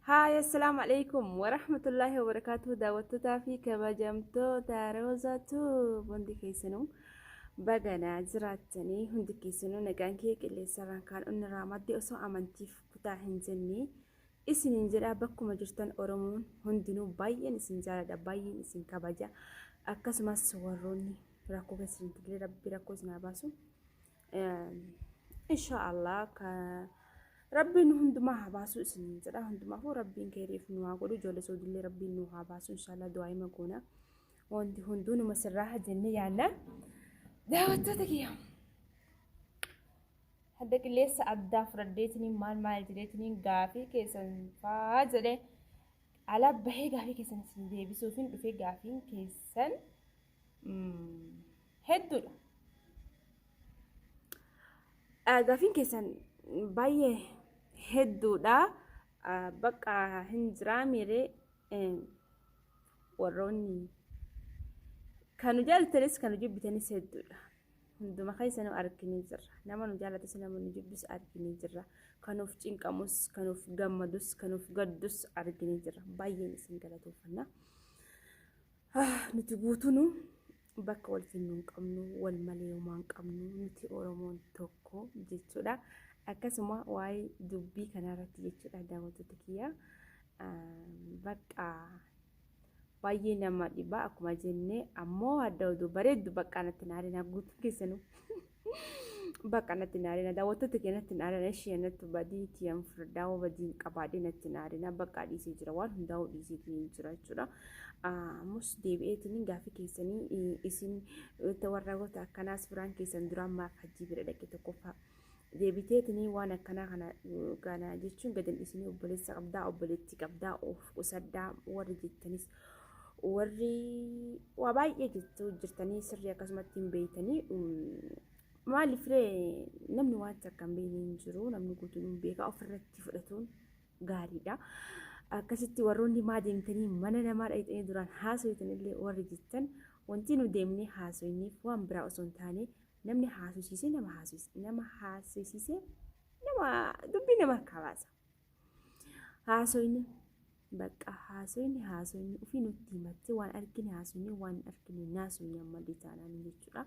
هاي السلام عليكم ورحمة الله وبركاته دعوتنا في كبجمتو تاروزاتو بندي كيسنو بغنا جراتني هندي كيسنو نغان كيك اللي سران كان ان رامدي اسو امانتيف كتا هنجني اسنين جرا بكو مجرتن اورمون هندينو باين اسن جارا دا باين اسن كبجا اكسما سوروني راكو بسرين تقلي ربي راكو زناباسو ان شاء الله ربين هندما هباسو سنين جدا هندما هو ربين كيريف نواقولو جولة سود اللي ربين نو هباسو إن شاء الله دعائي مكونا وانت هندونو مسراحة جنة يانا دعوتو تكيا هدك اللي سعدا فرديتني مال جريتني غافي كيسن فاجري على بهي غافي كيسن سندي بسوفين بفي غافي كيسن هدو غافين كيسن بايه hedduudha bakka hin jiraamire warroonni kanu jaalatanis kanu jibbitanis hedduudha hunduma keessanuu arginee jirra nama nu jaalates nama nu jibbis arginee jirra kanuuf cinqamus kanuuf gammadus kanuuf gaddus arginee jirra baay'een isin galatooffanna nuti guutuunu bakka wal finnuu hin qabnu wal malee homaa hin qabnu nuti oromoon tokko jechuudha. akkasuma waa'ee dubbii kanarratti jechuudha daawwattoota kiyya bakka baay'ee nama dhiba akkuma jenne ammoo adda oduu bareeddu bakka natti naarina guutuu keessanuu bakka natti naarina daawwattoota kiyya natti naarina ishee natti badii tiyan furdaa'oo badii qabaadhee natti naarina bakka dhiisee jira waan hundaa'uu dhiisee jira jechuudha. Ammus deebi'eetiin gaaffii keessanii isin warra goota akkanaas biraan keessan duraan maaf hajjii bira dhaqe tokkoffaa deebiteetini waan akkana kana jechuun gadan isinii obboleessa qabdaa obboleetti qabdaa of qusaddaa warri jettanis warri waa baay'ee jirtanii sirrii akkasumatti hin beeytanii maaliif namni waan takka hin beekne hin jiru namni guutuun hin beeka ofirratti fudhatuun gaariidha. Akkasitti warroonni maa deemtanii mana namaa dhaqxanii duraan haasawitanii warri jettan wanti nu deemnee haasawiniif waan biraa osoo hin taane namni haasawsiisee nama haasawsiisee nama dubbii nama kabaasa haasawni bakka haasawni ofii nutti himattee waan argine haasawni waan argine naasawni amma ditaanaan jechuudha.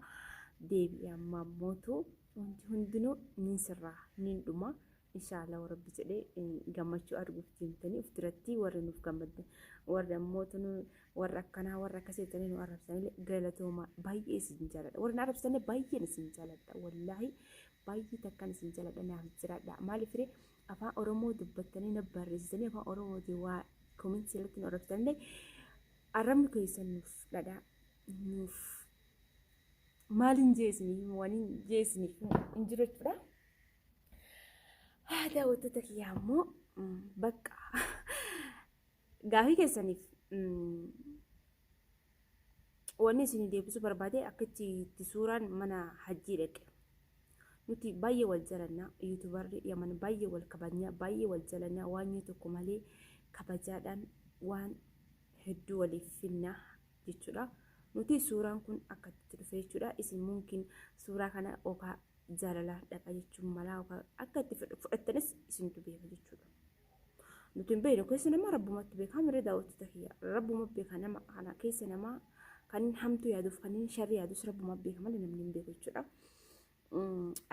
Deebi'ee amma mootu wanti hundinuu ni sirraa ni dhuma. Inshallah rabbi jedhee gammachuu arguuf deemtanii of duratti warra nuuf gammadan warra mootunu warra akkanaa warra akkasiitanii nu arrabsanii galatooma baay'ee isin jaaladha warra arrabsanii baay'ee isin jaaladha wallaahi baay'ee takkan isin jaaladha naaf jiraadha maaliif afaan oromoo dubbattanii na barreessitanii afaan oromootii waa koomenti irratti nu arrabsanii arrabni keessan nuuf dhadhaa nuuf maaliin jeesanii waan jeesanii hin jiru jechuudha. هذا وتتك يا مو بقى قاهي كسنيف ونسيني دي بسو بربادي أكتي تسوران منا حجيرك نتي باي والجلنا يوتيوبر يا من باي والكبانيا باي والجلنا وان يتكم عليه كبجادان وان هدو ولي فينا جتشورا نتي سوران كن أكتي تفيشورا اسم ممكن سورا كان أوكا jaalala dhaqa jechuun malaa akka itti fudhattanis isintu beeka jechuudha. Nuti hin beeknu keessa nama rabbumatti beeka hamiree daawwattoota kiyya rabbuma beeka nama kana keessa nama kan hamtu yaaduuf kan sharri yaadus rabbuma beeka malee namni hin beeku jechuudha.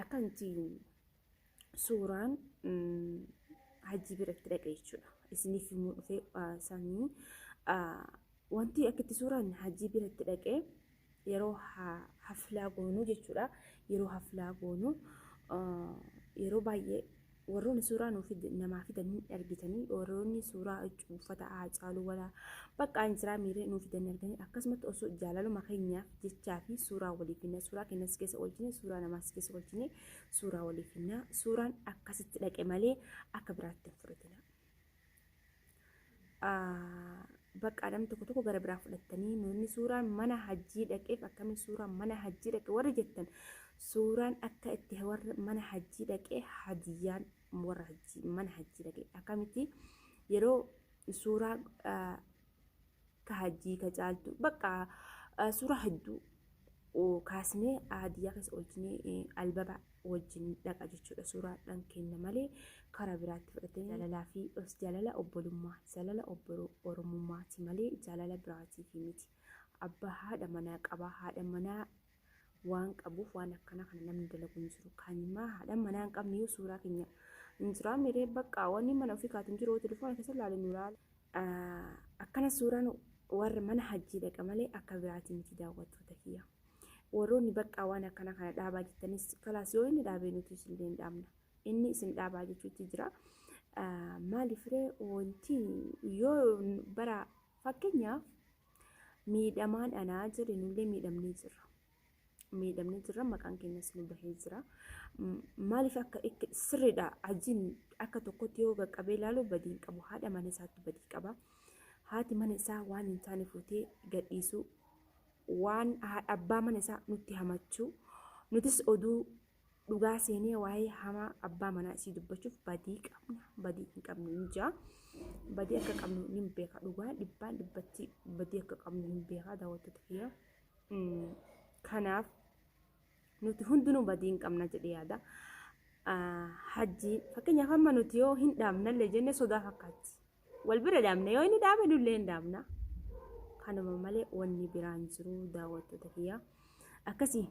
Akkanti suuraan hajji biratti dhaqa jechuudha. Isiniif immoo dhufee sanii wanti akka itti suuraan hajji biratti dhaqee yeroo haflaa goonuu jechuudha. Yeroo haflaa goonuu yeroo baay'ee warroonni suuraa nuuf namaa fidanii argitanii warroonni suuraa uffata haacaaluu walaa bakka anjiraa miiree nuuf fidanii arganii akkasumatti osoo jaalaluma keenyaaf jechaa fi suuraa waliif finna suuraa keenyas keessa oolchine suuraa namaas keessa oolchine suuraa waliif finna suuraan akkasitti dhaqe malee akka biraatti hin fudhatina. Bakka adam tokko gara biraa fudhattanii nuuni suuraan mana hajjii dhaqeef akkamiin suuraan mana hajjii dhaqe warra jettan suuraan akka itti warra mana hajjii dhaqee hadiyaan warra hajjii mana hajjii dhaqee akkamitti yeroo suuraa ka hajjii ka caaltu bakka suuraa hedduu kaasnee aadiyyaa keessa oolchinee albaba wajjin dhaqa jechuudha. Suuraadhaan kenna malee karaa biraatti fudhatanii jaalalaa fi jaalala obbolummaa jaalala oromummaati malee jaalala biraatii fi miti. Abbaa haadha manaa qaba. Haadha manaa waan qabuuf waan akkana kana namni dalagu hin jiru. Kanima haadha manaa hin qabne yoo suuraa keenya hin jiraa miree bakka wanni mana ofii kaatu jiru telefoona keessa ilaalee nu ilaala. Akkana suuraan warra mana hajjii dhaqa malee akka biraatii miti daawwattoota kiyya. Warroonni bakka waan akkana kana dhaabaa jettanis kalaas yoo inni dhaabee nuti isin hin dhaabna. Inni isin dhaabaa jechuutti jira. Maaliif wanti yoo bara fakkeenyaaf miidhamaan anaa jedhe nullee miidhamnee jirra. Miidhamnee jirra maqaan keenyas nu bahee jira. Maaliif akka sirriidha hajjiin akka tokkotti yoo qaqqabee ilaalu badii hin qabu. Haadha mana isaatti badii qaba. Haati mana isaa waan hin taane fuutee gadhiisuu waan abbaa mana isaa nutti hamachuu nutis oduu dhugaa seenee waa'ee hamaa abbaa manaa isii dubbachuuf badii qabna. Badii hin qabnu hin jaa. Badii akka qabnu ni beeka. Dhugaa dhibbaan dhibbatti badii akka qabnu ni beeka daawwattoota kiyya. Kanaaf nuti hundinuu badii hin qabna jedhee yaada. Hajji fakkeenyaaf amma nuti yoo hin dhaabnallee jenne sodaa fakkaatti. Wal bira dhaabne yoo inni dhaabe nullee hin dhaabna. Kanuma malee wanni biraan jiru daawwattoota kiyya. Akkasii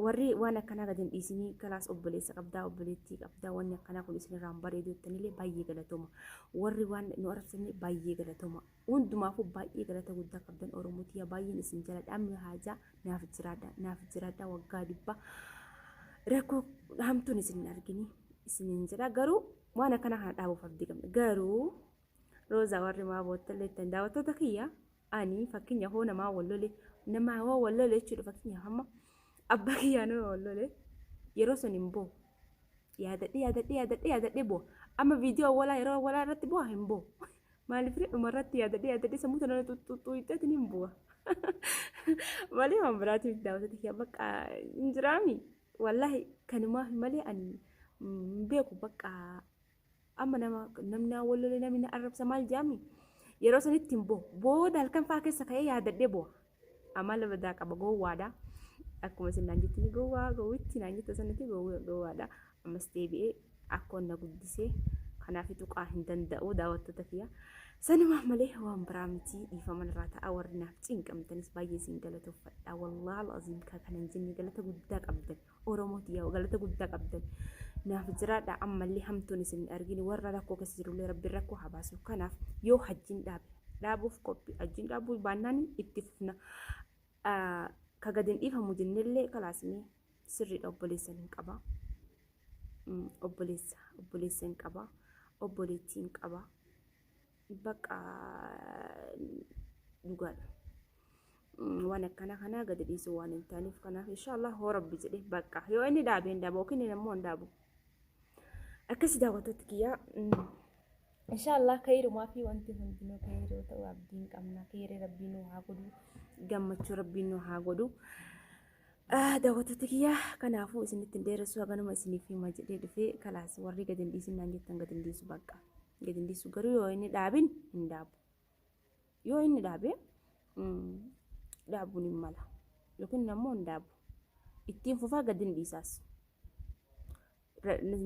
warri waan akkanaa gadi hin dhiisinii kalaas obboleessa qabdaa obboleettii qabdaa wanni akkanaa kun isinirraa bareedu jettaniillee baay'ee galatooma. Warri waan nu arrabsanii baay'ee galatooma. Hundumaafuu baay'ee galata guddaa qabdan Oromootiya baay'een isin jala dhaabni haajaa naaf jiraadha waggaa dhibba. Rakkoo hamtuun isin argini isin jira garuu waan akkanaa kana dhaabuuf abdii qabna. Garuu Roza warri maa boottallee tan daawwattoota kiyya ani fakkeenya hoo namaa wallole nama hoo wallole jechuudha fakkeenya hamma abbaa kiyyaa nama wallole yeroo sun hin boo yaadadhee boo amma viidiyoo walaa yeroo walaa irratti boo hin boo maaliif dhuma irratti yaadadhee sammuu tana xuxuxuuxeetiin hin bu'a malee waan biraatiif daawwattoota kiyya bakka hin jiraami wallahi kanumaaf malee ani beeku bakka amma namni wallole namni arrabsa maal jaami yeroo sanitti hin booda halkan faa keessa ka'ee yaadadhee boo amala badaa qaba gowwaadha akkuma isin naan jettini gowwitti naan jetta sanatti gowwaadha ammas deebi'ee akkoon na guddisee kanaaf tuqaa hin danda'u daawwattoota kiyya sanumaaf malee waan biraa miti dhiifaman irraa ta'a warri naaf cinqamtanis baay'ee isin galatoofadha wallaahi al'aziim kanan jenne galata guddaa qabdan Oromooti yaa galata guddaa qabdan. Naaf jiraadha ammallee hamtuun isin arginu warra rakkoo keessa jirullee rabbi rakkoo habaasu. Kanaaf yoo hajjiin dhaabuuf qophii hajjiin dhaabuu baannaan itti fufna. Ka gadi hin dhiifamu jennellee kalaasnee sirriidha obboleessa hin qaba. Obboleessa hin qaba. Obboleettii hin qaba. Bakka dhugaadha. Waan akkana kana gadi dhiisuu waan hin taaneef kanaaf inshallah hoo rabbi jedhee bakka yoo inni dhaabee hin dhaabu yookiin immoo hin dhaabu. Akkasii daawwattoota kiyya inshallah kayrumaa fi wanti hundinuu kayroo ta'uu abdiin qabna. Kayree rabbiin nu haa godhu gammachuu rabbiin nu haa godhu. Daawwattoota kiyya kanaafuu isinitti dheeressuu haganuma isiniif hima jedhee dhufee kalaas warri gadi hin dhiisin naan jettan gadi hin dhiisu bakka. Gadi hin dhiisu garuu yoo inni dhaabin hin dhaabu. Yoo inni dhaabee dhaabuun hin mala yookiin nammoo hin dhaabu. Ittiin fufaa gadi hin dhiisaas.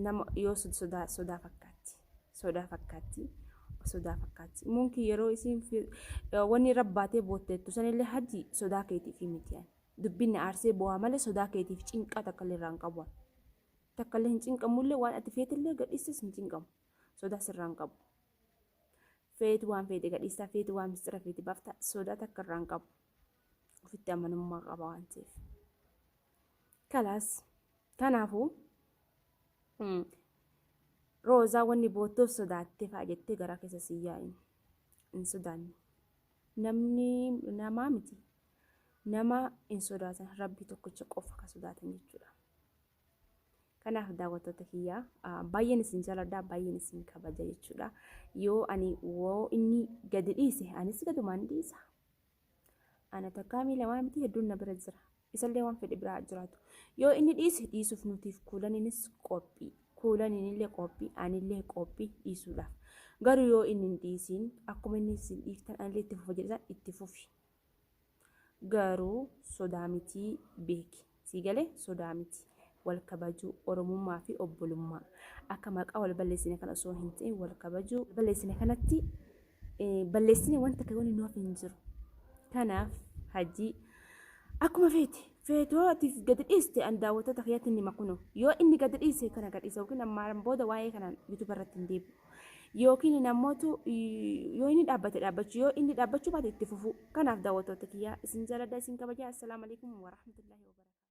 Nama yoo sodaa fakkaatti munki yeroo isin wanni rabbaatee bootteettu sanillee hajji sodaa keetiif miti dubbinni aarsee bu'aa malee sodaa keetiif cinqaa takkallee irraan qabu takkallee hin cinqamullee waan ati feetillee gadhiisas hin cinqamu sodaa sirraan qabu feetu waan feete gadhiisaa feetu waan mistira feete baafta sodaa takka irraan qabu ofitti amanamummaa qaba waan ta'eef kalaas kanaafuu Roza wanni boottoof sodaattee fa'aa jettee garaa keessa si yaa'in hin sodaanne. Namni namaa miti. Nama hin sodaatan rabbi tokkicha qofa ka sodaatan jechuudha. Kanaaf daawwattoota kiyyaa baay'een isin jaaladha baay'een isin kabaja jechuudha. Yoo ani inni gadi dhiise anis gadumaan dhiisa. Ana takkaa miila maa miti hedduun na bira jira. Isallee waan fedhe biraa jiraatu. Yoo inni dhiise dhiisuuf nutiif kuulaniinis qophii. Kuulaniinillee qophii anillee qophii dhiisuudhaaf. Garuu yoo inni hin dhiisin akkuma inni isin dhiiftan anillee itti fufa jedhan itti fufi. garuu sodaa mitii beeki sii galee sodaa miti wal kabajuu oromummaa fi obbolummaa akka maqaa wal balleessine kana osoo hin ta'in wal kabajuu balleessine kanatti balleessine wanta kan nu hafe hin jiru kanaaf hajii akkuma feetoo atiif gadi dhiiste an daawwattoota kiyyaatti inni makuno yoo inni gadi dhiise kana gadi dhiise yookiin ammaan booda waa'ee kanaan YouTube irratti hin deebi'u yookiin namoota yoo inni dhaabbachuu baate itti fufu kanaaf daawwattoota kiyyaa isin jaalladha isin kabajaa assalaamu alaikum warahmatullahi